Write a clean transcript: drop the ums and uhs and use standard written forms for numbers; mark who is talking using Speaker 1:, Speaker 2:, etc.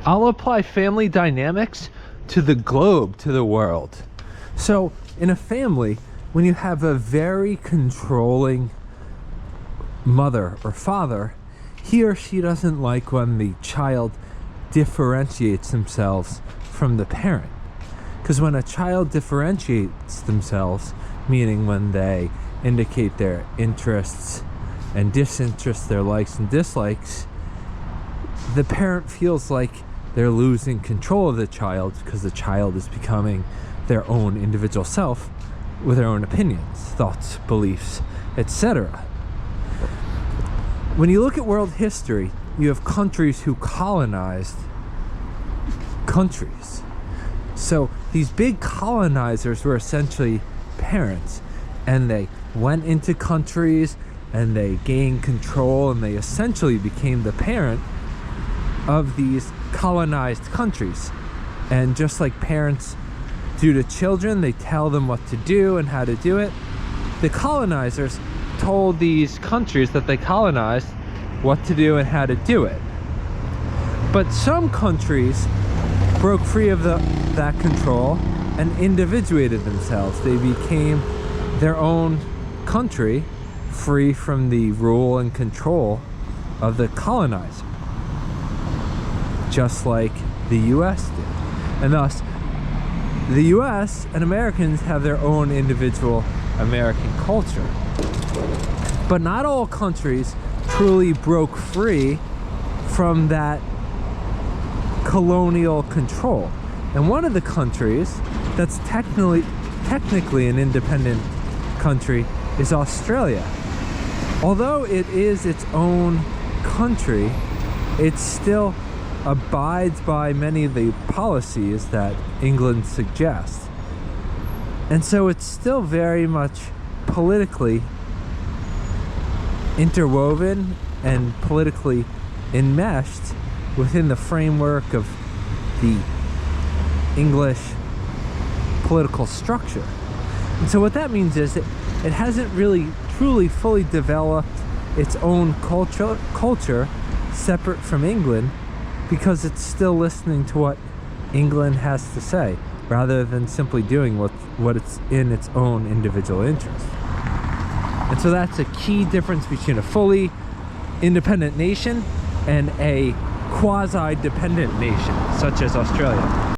Speaker 1: I'll apply family dynamics to the globe, to the world. So in a family, when you have a very controlling mother or father, he or she doesn't like when the child differentiates themselves from the parent. Because when a child differentiates themselves, meaning when they indicate their interests and disinterests, their likes and dislikes, the parent feels like they're losing control of the child because the child is becoming their own individual self with their own opinions, thoughts, beliefs, etc. When you look at world history, you have countries who colonized countries. So these big colonizers were essentially parents, and they went into countries and they gained control, and they essentially became the parent of these colonized countries. And just like parents do to children, they tell them what to do and how to do it. The colonizers told these countries that they colonized what to do and how to do it. But some countries broke free of that control and individuated themselves. They became their own country, free from the rule and control of the colonizer, just like the US did. And thus, the US and Americans have their own individual American culture. But not all countries truly broke free from that colonial control. And one of the countries that's technically an independent country is Australia. Although it is its own country, it still abides by many of the policies that England suggests. And so it's still very much politically interwoven and politically enmeshed within the framework of the English political structure. And so what that means is that it hasn't really truly fully developed its own culture separate from England, because it's still listening to what England has to say rather than simply doing what it's in its own individual interest. And so that's a key difference between a fully independent nation and a quasi-dependent nation such as Australia.